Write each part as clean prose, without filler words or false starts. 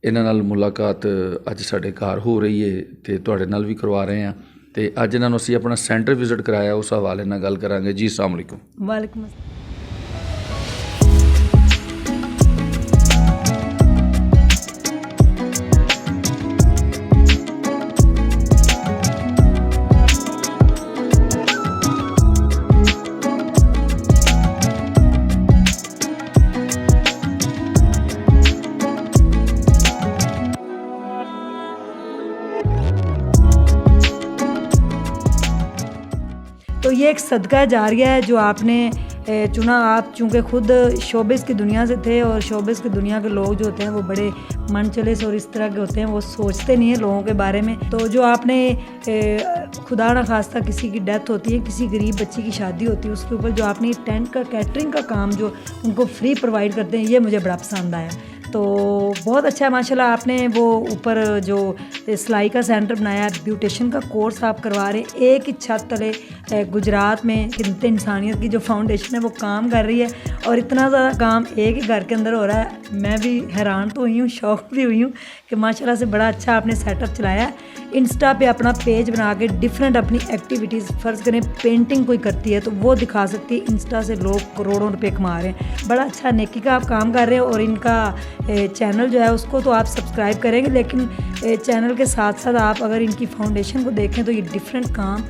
ਇਹਨਾਂ ਨਾਲ ਮੁਲਾਕਾਤ ਅੱਜ ਸਾਡੇ ਘਰ ਹੋ ਰਹੀ ਹੈ ਤੇ ਤੁਹਾਡੇ ਨਾਲ ਵੀ ਕਰਵਾ ਰਹੇ ਹਾਂ। ਤੇ ਅੱਜ ਇਹਨਾਂ ਨੂੰ ਅਸੀਂ ਆਪਣਾ ਸੈਂਟਰ ਵਿਜ਼ਿਟ ਕਰਾਇਆ, ਉਸ ਹਵਾਲੇ ਨਾਲ ਗੱਲ ਕਰਾਂਗੇ। ਜੀ अस्सलाम वालेकुम। वालेकुम अस्सलाम। तो ये एक सदका जारिया है जो आपने चुना। आप चूँकि ख़ुद शोबिस की दुनिया से थे और शोबिस की दुनिया के लोग जो होते हैं वो बड़े मनचलिस और इस तरह के होते हैं, वो सोचते नहीं हैं लोगों के बारे में। तो जो आपने खुदा न खास्ता किसी की डेथ होती है, किसी गरीब बच्ची की शादी होती है, उसके ऊपर जो आपने टेंट का कैटरिंग का काम जो उनको फ्री प्रोवाइड करते हैं, ये मुझे बड़ा पसंद आया। तो बहुत अच्छा है माशाल्लाह। आपने वो ऊपर जो सिलाई का सेंटर बनाया, ब्यूटिशन का कोर्स आप करवा रहे हैं, एक ही छत तले गुजरात में खिदमत इंसानियत की जो फाउंडेशन है वो काम कर रही है, और इतना ज़्यादा काम एक ही घर के अंदर हो रहा है। मैं भी हैरान तो हुई हूँ, शौक भी हुई हूँ कि माशाल्लाह से बड़ा अच्छा आपने सेटअप चलाया है। इंस्टा पे अपना पेज बना के डिफरेंट अपनी एक्टिविटीज़, फ़र्ज़ करें पेंटिंग कोई करती है तो वो दिखा सकती है। इंस्टा से लोग करोड़ों रुपए कमा रहे हैं, बड़ा अच्छा नेकी का आप काम कर रहे हैं। और इनका चैनल जो है उसको तो आप सब्सक्राइब करेंगे, लेकिन चैनल के साथ साथ आप अगर इनकी फाउंडेशन को देखें तो ये डिफरेंट काम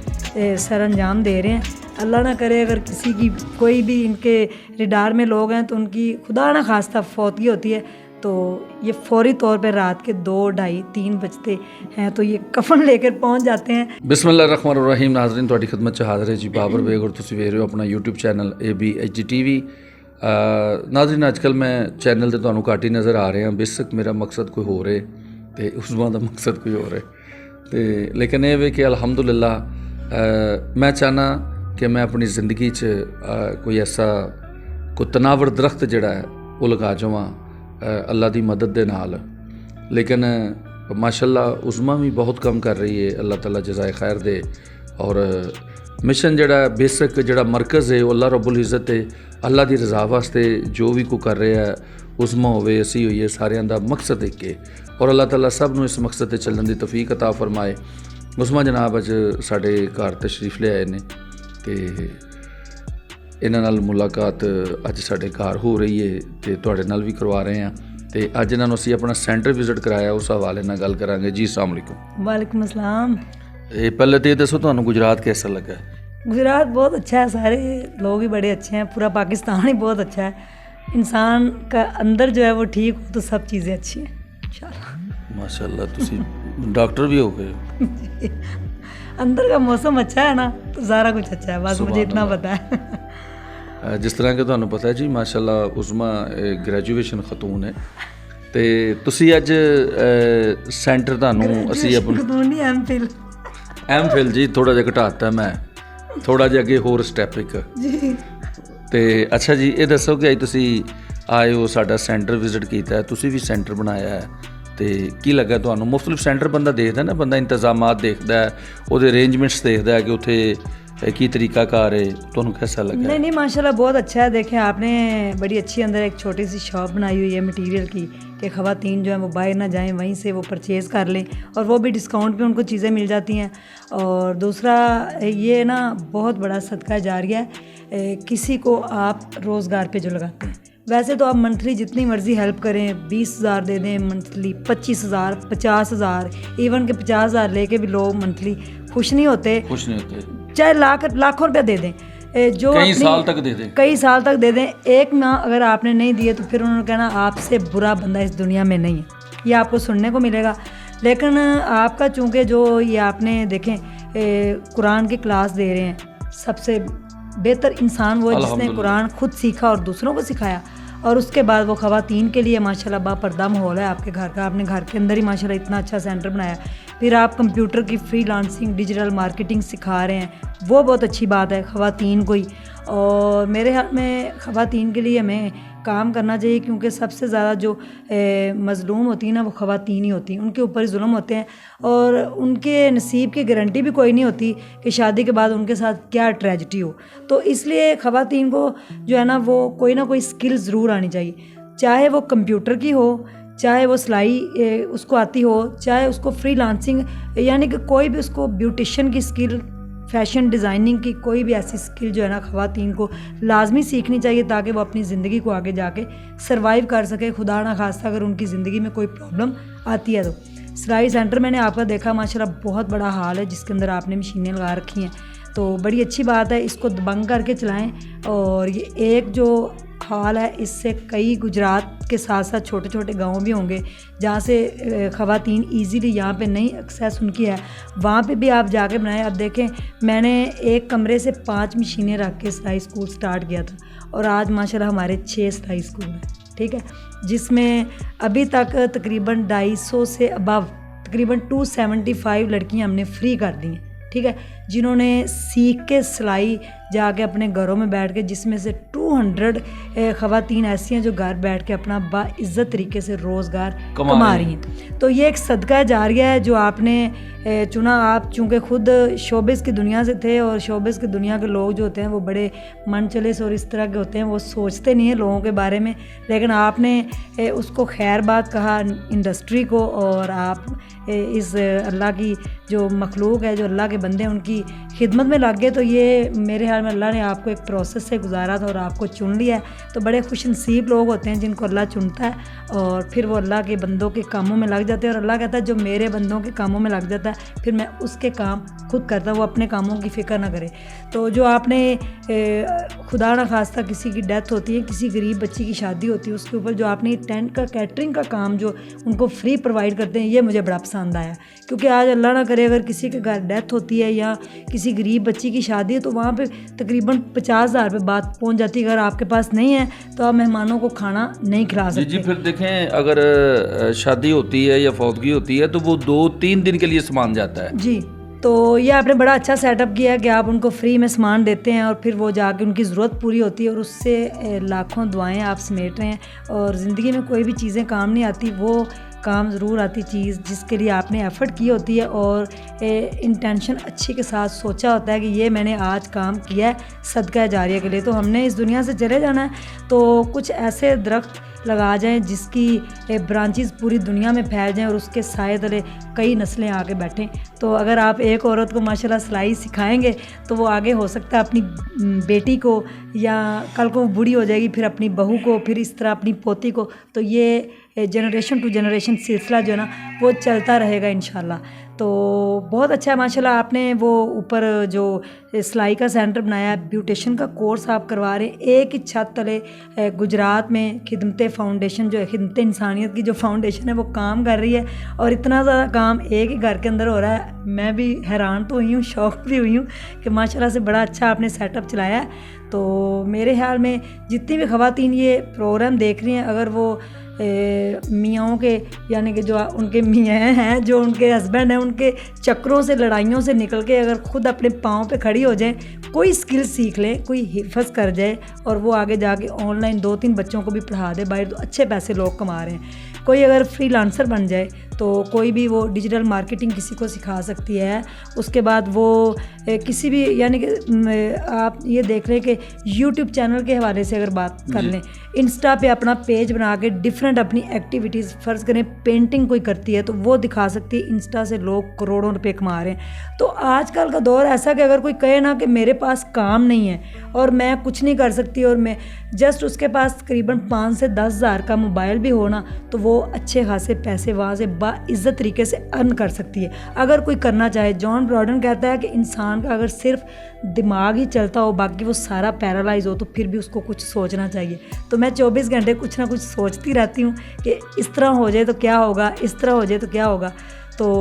सर अंजाम दे रहे हैं। अल्लाह ना करे अगर किसी की कोई भी इनके रिडार में लोग हैं तो उनकी खुदा ना खास्ता फौतगी होती है, तो ये फौरी तौर पे रात के 2, 2:30, 3 बजते हैं तो ये कफन लेकर पहुंच जाते हैं। बिस्मिल्लाहिर्रहमानिर्रहीम। नाज़रीन तुहाडी खिदमत च हाज़िर है जी बाबर बेग, और तुसीं वेख रहे हो अपना यूट्यूब चैनल ABHG TV। नाज़रीन अजकल मैं चैनल ते तुहानूं घट ही नज़र आ रहे हैं, बेशक मेरा मकसद कोई हो रहे ते उस्मा दा मकसद कोई हो रहे ते, लेकिन ये वे कि अल्हम्दुलिल्लाह मैं चाहना कि मैं अपनी ज़िंदगी च कोई ऐसा कोई तनावर दरख्त जिहड़ा है वो लगा जावां अल्लाह दी मदद दे नाल। लेकिन माशाल्लाह उस्मा भी बहुत कम कर रही है, अल्लाह ताला जज़ाए खैर दे। और मिशन जिहड़ा बेसिक जिहड़ा मरकज़ है अल्लाह रब्बुल इज़्ज़त है, अल्लाह दी रज़ा वास्ते जो भी कोई कर रहा है, उस्मा होवे असी होइए, सारियां दा मकसद एक है। और अल्लाह ताला सब नूं इस मकसद ते चलण दी तौफीक अता फरमाए। उस्मा जनाब अज साडे घर तशरीफ ले आए ने ते ਇਹਨਾਂ ਨਾਲ ਮੁਲਾਕਾਤ ਅੱਜ ਸਾਡੇ ਘਰ ਹੋ ਰਹੀ ਹੈ ਤੇ ਤੁਹਾਡੇ ਨਾਲ ਵੀ ਕਰਵਾ ਰਹੇ ਹਾਂ। ਤੇ ਅੱਜ ਇਹਨਾਂ ਨੂੰ ਅਸੀਂ ਆਪਣਾ ਸੈਂਟਰ ਵਿਜ਼ਿਟ ਕਰਾਇਆ, ਉਸ ਹਵਾਲੇ ਨਾਲ ਗੱਲ ਕਰਾਂਗੇ। ਜੀ अस्सलाम वालेकुम। वालेकुम अस्सलाम। ਇਹ ਪਹਿਲੇ ਤੇ ਇਹ ਦੱਸੋ ਤੁਹਾਨੂੰ ਗੁਜਰਾत कैसा लगा? गुजरात बहुत अच्छा है, सारे लोग ही बड़े अच्छे हैं, पूरा पाकिस्तान ही बहुत अच्छा है। इंसान का अंदर जो है वो ठीक हो तो सब चीज़ें अच्छी हैं इंशाल्लाह। माशाल्लाह ਤੁਸੀਂ डॉक्टर भी हो गए। अंदर का मौसम अच्छा है ना तो सारा कुछ अच्छा है, बस मुझे इतना पता है। ਜਿਸ ਤਰ੍ਹਾਂ ਕਿ ਤੁਹਾਨੂੰ ਪਤਾ ਜੀ ਮਾਸ਼ਾਅੱਲਾ ਉਸਮਾ ਗ੍ਰੈਜੂਏਸ਼ਨ ਖਤੂਨ ਹੈ ਤੇ ਤੁਸੀਂ ਅੱਜ ਸੈਂਟਰ ਤੁਹਾਨੂੰ ਅਸੀਂ ਆਪਣਾ ਐਮਫਿਲ ਜੀ ਥੋੜਾ ਜਿਹਾ ਘਟਾਤਾ, ਮੈਂ ਥੋੜਾ ਜਿਹਾ ਅੱਗੇ ਹੋਰ ਸਟੈਪ ਇੱਕ ਜੀ। ਤੇ ਅੱਛਾ ਜੀ ਇਹ ਦੱਸੋ ਕਿ ਅੱਜ ਤੁਸੀਂ ਆਏ ਹੋ, ਸਾਡਾ ਸੈਂਟਰ ਵਿਜ਼ਿਟ ਕੀਤਾ ਹੈ, ਤੁਸੀਂ ਵੀ ਸੈਂਟਰ ਬਣਾਇਆ ਹੈ, ਤੇ ਕੀ ਲੱਗਾ ਤੁਹਾਨੂੰ? ਮੁਖਤਲਿਫ ਸੈਂਟਰ ਬੰਦਾ ਦੇਖਦਾ ਨਾ, ਬੰਦਾ ਇੰਤਜ਼ਾਮਾਤ ਦੇਖਦਾ है, ਉਹਦੇ ਅਰੇਂਜਮੈਂट्स देखता है कि ਉੱਥੇ की तरीक़ाकार है, तो कैसा लगा? नहीं माशाल्लाह बहुत अच्छा है। देखें आपने बड़ी अच्छी अंदर एक छोटी सी शॉप बनाई हुई है मटेरियल की कि ख़वातीन जो है वो बाहर ना जाएं, वहीं से वो परचेज़ कर लें, और वो भी डिस्काउंट पे उनको चीज़ें मिल जाती हैं। और दूसरा ये ना बहुत बड़ा सदका जारिया है, किसी को आप रोज़गार पे जो लगाते हैं। वैसे तो आप मंथली जितनी मर्ज़ी हेल्प करें, 20,000 दे दें मंथली, 25,000, 50,000, इवन के 50,000 लेके भी लोग मंथली खुश नहीं होते, चाहे लाखों रुपये दे दें, जो कई साल तक दे दें, कई साल तक दे दें। एक माह अगर आपने नहीं दिए तो फिर उन्होंने कहना आपसे बुरा बंदा इस दुनिया में नहीं है, ये आपको सुनने को मिलेगा। लेकिन आपका चूँकि जो ये आपने देखें कुरान की क्लास दे रहे हैं, सबसे बेहतर इंसान वो है जिसने कुरान खुद सीखा और दूसरों को सिखाया, और उसके बाद वो ख़वातीन के लिए माशाल्लाह बापर्दा माहौल है आपके घर का। आपने घर के अंदर ही माशाल्लाह इतना अच्छा सेंटर बनाया। फिर आप कंप्यूटर की फ्रीलांसिंग, डिजिटल मार्केटिंग सिखा रहे हैं, वो बहुत अच्छी बात है ख़वातीन को ही। और मेरे ख्याल में ख़वातीन के लिए हमें काम करना चाहिए, क्योंकि सबसे ज़्यादा जो मज़लूम होती है ना वो ख़वातीन ही होती हैं, उनके ऊपर ही जुल्म होते हैं, और उनके नसीब की गारंटी भी कोई नहीं होती कि शादी के बाद उनके साथ क्या ट्रेजिडी हो। तो इसलिए ख़वातीन को जो है ना वो कोई ना कोई स्किल ज़रूर आनी चाहिए, चाहे वो कंप्यूटर की हो, चाहे वो सिलाई उसको आती हो, चाहे उसको फ्रीलांसिंग यानी कि कोई भी उसको ब्यूटिशन की स्किल, फैशन डिज़ाइनिंग की कोई भी ऐसी स्किल जो है ना ख़वातीन को लाजमी सीखनी चाहिए ताकि वो अपनी ज़िंदगी को आगे जाके सरवाइव कर सके। खुदा ना खास्ता अगर उनकी ज़िंदगी में कोई प्रॉब्लम आती है तो सिलाई सेंटर मैंने आपका देखा माशाल्लाह बहुत बड़ा हाल है जिसके अंदर आपने मशीनें लगा रखी हैं, तो बड़ी अच्छी बात है, इसको दबंग करके चलाएं। और ये एक जो हाल है इससे कई गुजरात के साथ साथ छोटे छोटे गांव भी होंगे जहाँ से ख़वातीन ईज़िली यहाँ पे नहीं एक्सेस उनकी है, वहाँ पे भी आप जाके बनाएं। अब देखें मैंने एक कमरे से 5 मशीनें रख के सिलाई स्कूल स्टार्ट किया था और आज माशाल्लाह हमारे 6 सिलाई स्कूल हैं, ठीक है, जिसमें अभी तक तकरीबन 250 से अबव तकरीबन 275 लड़कियाँ हमने फ्री कर दी हैं, ठीक है, जिन्होंने सीख के सिलाई जाके अपने घरों में बैठ के, जिसमें से 200 ख़वातीन ऐसी हैं जो घर बैठ के अपना बाइज़्ज़त तरीके से रोज़गार कमा रही हैं। तो ये एक सदका जारिया है जो आपने चुना। आप चूँकि ख़ुद शोबिस की दुनिया से थे और शोबिस की दुनिया के लोग जो होते हैं वो बड़े मनचलिस और इस तरह के होते हैं, वो सोचते नहीं हैं लोगों के बारे में, लेकिन आपने उसको खैर बात कहा इंडस्ट्री को, और आप इस अल्लाह की जो मखलूक है, जो अल्लाह के बंदे हैं, उनकी खिदमत में लग गए। तो ये मेरे ख्याल में अल्लाह ने आपको एक प्रोसेस से गुजारा था और आपको चुन लिया है। तो बड़े खुशनसीब लोग होते हैं जिनको अल्लाह चुनता है और फिर वो अल्लाह के बंदों के कामों में लग जाते हैं। और अल्लाह कहता है जो मेरे बंदों के कामों में लग जाता है फिर मैं उसके काम खुद करता, वो अपने कामों की फ़िक्र ना करे। तो जो आपने खुदा ना खास्ता किसी की डेथ होती है, किसी गरीब बच्ची की शादी होती है, उसके ऊपर जो आपने टेंट का कैटरिंग का काम जो उनको फ्री प्रोवाइड करते हैं, ये मुझे बड़ा पसंद आया। क्योंकि आज अल्लाह ना करे अगर किसी के घर डेथ होती है या किसी गरीब बच्ची की शादी है तो वहाँ पे तकरीबन 50,000 रुपये बात पहुँच जाती है। अगर आपके पास नहीं है तो आप मेहमानों को खाना नहीं खिला सकते। जी फिर देखें अगर शादी होती है या फौतगी होती है तो वो 2-3 दिन के लिए सामान जाता है। जी तो ये आपने बड़ा अच्छा सेटअप किया है कि आप उनको फ्री में सामान देते हैं और फिर वो जाके उनकी ज़रूरत पूरी होती है और उससे लाखों दुआएं आप समेट रहे हैं। और ज़िंदगी में कोई भी चीज़ें काम नहीं आती, वो काम ज़रूर आती चीज़ जिसके लिए आपने एफ़र्ट की होती है और इंटेंशन अच्छी के साथ सोचा होता है कि ये मैंने आज काम किया है सदका जारिया के लिए। तो हमने इस दुनिया से चले जाना है तो कुछ ऐसे दरख्त लगा जाएं जिसकी ब्रांचेस पूरी दुनिया में फैल जाएं और उसके साए तले कई नस्लें आके बैठें। तो अगर आप एक औरत को माशाल्लाह सिलाई सिखाएंगे तो वो आगे हो सकता है अपनी बेटी को, या कल को बूढ़ी हो जाएगी फिर अपनी बहू को, फिर इस तरह अपनी पोती को। तो ये जनरेशन टू जनरेशन सिलसिला जो है ना वो चलता रहेगा इंशाल्लाह। तो बहुत अच्छा है माशाल्लाह। आपने वो ऊपर जो सिलाई का सेंटर बनाया है, ब्यूटिशन का कोर्स आप करवा रहे हैं, एक ही छत तले गुजरात में खिदमत फाउंडेशन जो है, खिदमत इंसानियत की जो फाउंडेशन है वो काम कर रही है और इतना ज़्यादा काम एक ही घर के अंदर हो रहा है। मैं भी हैरान तो हुई हूँ, शौक भी हुई हूँ कि माशाल्लाह से बड़ा अच्छा आपने सेटअप चलाया है। तो मेरे ख्याल में जितनी भी ख़वातीन ये प्रोग्राम देख रही हैं, अगर वो मियाँओं के यानी कि जो उनके मियाँ हैं, जो उनके हस्बैंड हैं, उनके चक्रों से, लड़ाइयों से निकल के अगर ख़ुद अपने पाँव पे खड़ी हो जाए, कोई स्किल सीख ले, कोई हिफ़्ज़ कर जाए और वो आगे जाके ऑनलाइन 2-3 बच्चों को भी पढ़ा दे बाहर, तो अच्छे पैसे लोग कमा रहे हैं। कोई अगर फ्रीलांसर बन जाए तो कोई भी वो डिजिटल मार्केटिंग किसी को सिखा सकती है। उसके बाद वो किसी भी यानी कि आप ये देख रहे हैं कि यूट्यूब चैनल के हवाले से अगर बात कर लें, इंस्टा पे अपना पेज बना के डिफरेंट अपनी एक्टिविटीज़, फ़र्ज़ करें पेंटिंग कोई करती है तो वो दिखा सकती है। इंस्टा से लोग करोड़ों रुपए कमा रहे हैं। तो आजकल का दौर ऐसा कि अगर कोई कहे ना कि मेरे पास काम नहीं है और मैं कुछ नहीं कर सकती और मैं जस्ट उसके पास तकरीबन 5 से 10 हज़ार का मोबाइल भी हो ना, तो वो अच्छे खासे पैसे वहाँ से बाइज़्ज़त तरीके से अर्न कर सकती है अगर कोई करना चाहे। जॉन ब्रॉडन कहता है कि इंसान का अगर सिर्फ दिमाग ही चलता हो, बाकी वो सारा पैरालाइज हो, तो फिर भी उसको कुछ सोचना चाहिए। तो मैं 24 घंटे कुछ ना कुछ सोचती रहती हूँ कि इस तरह हो जाए तो क्या होगा, इस तरह हो जाए तो क्या होगा। तो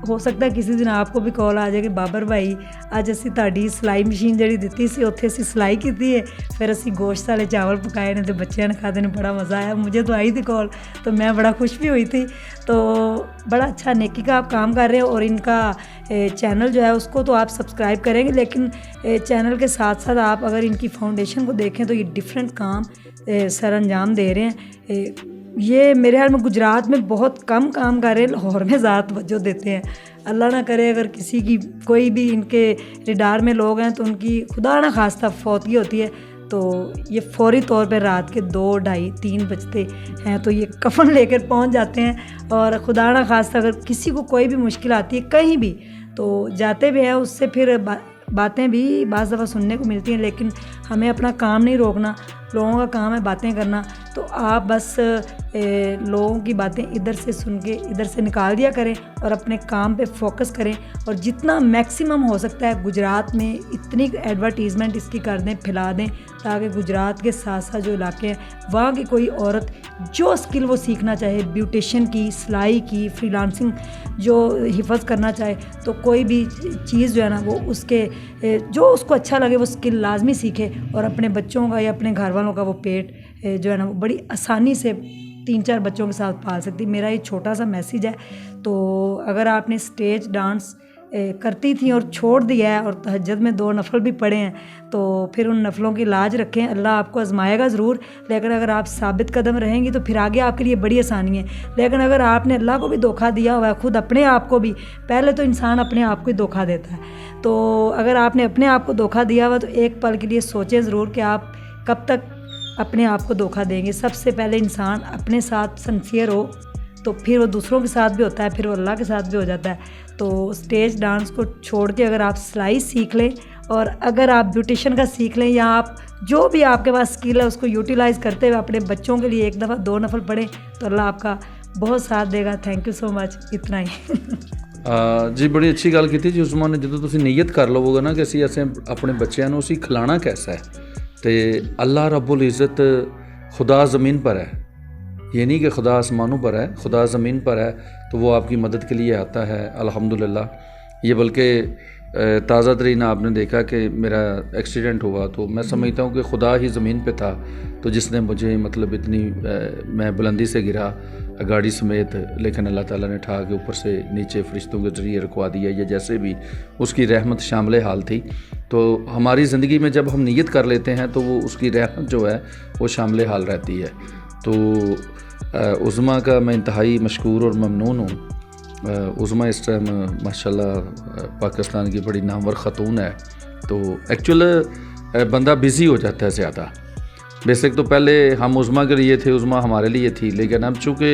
हो सकता है किसी दिन आपको भी कॉल आ जाए कि बाबर भाई ਅੱਜ ਅਸੀਂ ਤੁਹਾਡੀ ਸਿਲਾਈ ਮਸ਼ੀਨ ਜਿਹੜੀ ਦਿੱਤੀ ਸੀ ਉੱਥੇ ਅਸੀਂ ਸਿਲਾਈ ਕੀਤੀ है, फिर ਅਸੀਂ गोश्त वाले चावल पकाए ने तो बच्चों ने खाते ने बड़ा मज़ा आया। मुझे तो आई थी कॉल तो मैं बड़ा खुश भी हुई थी। तो बड़ा अच्छा नेकी का आप काम कर रहे हो और इनका चैनल जो है उसको तो आप सब्सक्राइब करेंगे, लेकिन चैनल के साथ साथ आप अगर इनकी फाउंडेशन को देखें तो ये डिफरेंट काम सर अंजाम दे रहे हैं। ये मेरे ख्याल में गुजरात में बहुत कम काम कर रहे हैं, लाहौर में ज़्यादा तवज्जो देते हैं। अल्लाह ना करे अगर किसी की कोई भी इनके रिडार में लोग हैं तो उनकी खुदा ना खास्ता फौतगी होती है तो ये फौरी तौर पे रात के 2, ढाई, 3 बजते हैं तो ये कफ़न लेकर पहुंच जाते हैं। और खुदा ना खास्ता अगर किसी को कोई भी मुश्किल आती है कहीं भी तो जाते भी हैं, उससे फिर बातें भी बाज़ दफ़ा सुनने को मिलती हैं, लेकिन हमें अपना काम नहीं रोकना, लोगों का काम है बातें करना। तो आप बस लोगों की बातें इधर से सुन के इधर से निकाल दिया करें और अपने काम पे फोकस करें। और जितना मैक्सिमम हो सकता है गुजरात में इतनी एडवर्टीज़मेंट इसकी कर दें, फैला दें, ताकि गुजरात के साथ साथ जो इलाके हैं वहाँ की कोई औरत जो स्किल वो सीखना चाहे, ब्यूटिशियन की, सिलाई की, फ्रीलांसिंग जो हिफाजत करना चाहे, तो कोई भी चीज़ जो है ना वो उसके जो उसको अच्छा लगे वो स्किल लाजमी सीखे और अपने बच्चों का या अपने घर वालों का वो पेट जो है ना वो बड़ी आसानी से 3-4 बच्चों के साथ पाल सकती। मेरा ये छोटा सा मैसेज है। तो अगर आपने स्टेज डांस करती थी और छोड़ दिया है और तहज्जुद में 2 नफल भी पढ़े हैं तो फिर उन नफलों की लाज रखें, अल्लाह आपको आजमाएगा ज़रूर, लेकिन अगर आप साबित कदम रहेंगी तो फिर आगे आपके लिए बड़ी आसानी है। लेकिन अगर आपने अल्लाह को भी धोखा दिया हुआ है, खुद अपने आप को भी, पहले तो इंसान अपने आप को ही धोखा देता है, तो अगर आपने अपने आप को धोखा दिया हुआ तो एक पल के लिए सोचें ज़रूर कि आप कब तक अपने आप को धोखा देंगे। सबसे पहले इंसान अपने साथ सिंसियर हो तो फिर वो दूसरों के साथ भी होता है, फिर वो अल्लाह के साथ भी हो जाता है। तो स्टेज डांस को छोड़ के अगर आप सिलाई सीख लें और अगर आप ब्यूटिशियन का सीख लें या आप जो भी आपके पास स्किल है उसको यूटिलाइज़ करते हुए अपने बच्चों के लिए 1 दफ़ा 2 नफल पढ़ें तो अल्लाह आपका बहुत साथ देगा। Thank you so much. इतना ही जी बड़ी अच्छी गल की जी उस्मान ने, जो तुसी नीयत कर लवोगे ना कि असीं अपने बच्चों को खिलाना कैसा है, तो अल्लाह रब्बुल इज़्ज़त खुदा ज़मीन पर है, ये नहीं कि खुदा आसमानों पर है, खुदा ज़मीन पर है, तो वो आपकी मदद के लिए आता है अल्हम्दुलिल्लाह। ये बल्कि ताज़ा तरीन आपने देखा कि मेरा एक्सीडेंट हुआ तो मैं समझता हूँ कि खुदा ही ज़मीन पे था, तो जिसने मुझे मतलब इतनी मैं बुलंदी से गिरा गाड़ी समेत, लेकिन अल्लाह ताला ने उठा के ऊपर से नीचे फ़रिश्तों के ज़रिए रुकवा दिया, या जैसे भी उसकी रहमत शामिल हाल थी। तो हमारी ज़िंदगी में जब हम नीयत कर लेते हैं तो वो उसकी रहमत जो है वो शामिल हाल रहती है। तो उज़मा का मैं इंतहाई मशकूर और ममनून हूँ। उज़मा इस टाइम माशाल्लाह पाकिस्तान की बड़ी नामवर ख़तून है। तो एक्चुअल बंदा बिज़ी हो जाता है ज़्यादा। बेसिक तो पहले हम उज़मा के लिए थे, उज़मा हमारे लिए थी, लेकिन अब चूँकि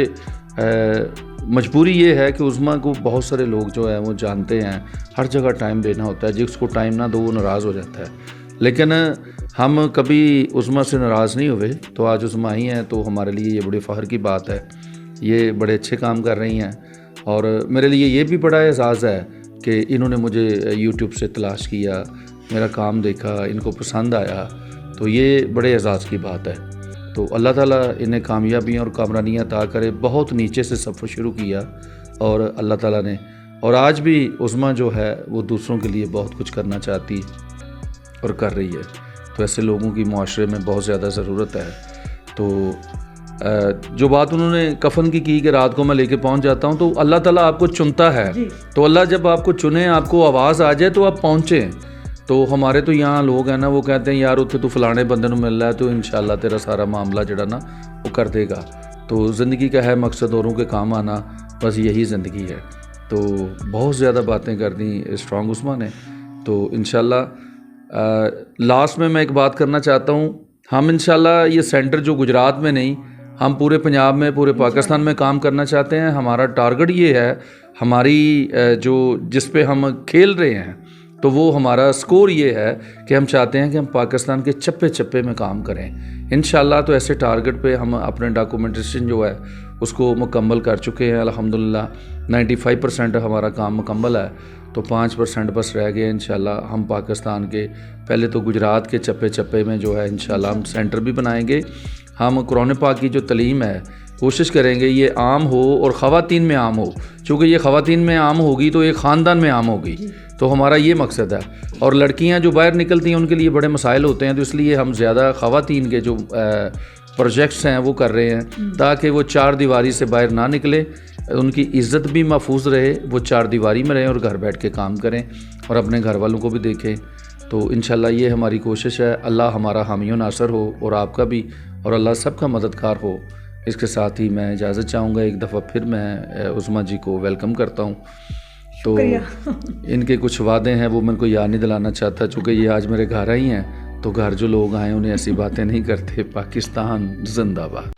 मजबूरी ये है कि उज़मा को बहुत सारे लोग जो है वो जानते हैं, हर जगह टाइम देना होता है, जिसको टाइम ना दो वो नाराज़ हो जाता है। लेकिन हम कभी उज़मा से नाराज़ नहीं हुए, तो आज उज़मा ही हैं तो हमारे लिए ये बड़ी फ़ख्र की बात है। ये बड़े अच्छे काम कर रही हैं और मेरे लिए ये भी बड़ा एहसास है कि इन्होंने मुझे यूट्यूब से तलाश किया, मेरा काम देखा, इनको पसंद आया, तो ये बड़े एहसास की बात है। तो अल्लाह ताला इन्हें कामयाबियाँ और कामरानियाँ अता करे। बहुत नीचे से सफ़र शुरू किया और अल्लाह ताला ने, और आज भी उज़मा जो है वो दूसरों के लिए बहुत कुछ करना चाहती और कर रही है। तो ऐसे लोगों की मुआशरे में बहुत ज़्यादा ज़रूरत है। तो जो बात उन्होंने कफ़न की कि रात को मैं लेके पहुंच जाता हूं, तो अल्लाह ताला आपको चुनता है। तो अल्लाह जब आपको चुने, आपको आवाज़ आ जाए तो आप पहुँचें। तो हमारे तो यहाँ लोग हैं ना, वो कहते हैं यार उत्थे तू फलाने बंदे को मिल रहा है तो इंशाल्लाह तेरा सारा मामला जड़ा ना वो कर देगा। तो ज़िंदगी का है मकसद औरों के काम आना, बस यही ज़िंदगी है। तो बहुत ज़्यादा बातें कर दी स्ट्रॉन्ग उस्मा ने। तो इंशाल्लाह लास्ट में मैं एक बात करना चाहता हूँ, हम इंशाल्लाह ये सेंटर जो गुजरात में नहीं, हम पूरे पंजाब में, पूरे पाकिस्तान में काम करना चाहते हैं। हमारा टारगेट ये है, हमारी जो जिस पे हम खेल रहे हैं, तो वो हमारा स्कोर ये है कि हम चाहते हैं कि हम पाकिस्तान के चप्पे चप्पे में काम करें इंशाल्लाह। तो ऐसे टारगेट पे हम अपने डॉक्यूमेंटेशन जो है उसको मुकम्मल कर चुके हैं अल्हम्दुलिल्लाह। 95% हमारा काम मुकम्मल है, तो 5% बस रह गए। इंशाल्लाह हम पाकिस्तान के पहले तो गुजरात के चप्पे चप्पे में जो है इंशाल्लाह हम सेंटर भी बनाएंगे। हम कुरान पाक की जो तलीम है कोशिश करेंगे ये आम हो और ख़वातीन में आम हो, चूँकि ये ख़वातीन में आम होगी तो एक ख़ानदान में आम होगी। तो हमारा ये मकसद है। और लड़कियां जो बाहर निकलती हैं उनके लिए बड़े मसाइल होते हैं, तो इसलिए हम ज़्यादा ख़वातीन के जो प्रोजेक्ट्स हैं वो कर रहे हैं, ताकि वो 4 दीवारी से बाहर ना निकले, उनकी इज़्ज़त भी महफूज रहे, वो 4 दीवारी में रहें और घर बैठ के काम करें और अपने घर वालों को भी देखें। तो इंशाल्लाह ये हमारी कोशिश है। अल्लाह हमारा हामी व नासर हो और आपका भी, और अल्लाह सबका मददगार हो। इसके साथ ही मैं इजाज़त चाहूँगा। एक दफ़ा फिर मैं उज़मा जी को वेलकम करता हूँ। तो इनके कुछ वादे हैं वो मेरे को याद नहीं दिलाना चाहता, चूँकि ये आज मेरे घर आई हैं, तो घर जो लोग आए उन्हें ऐसी बातें नहीं करते। पाकिस्तान जिंदाबाद।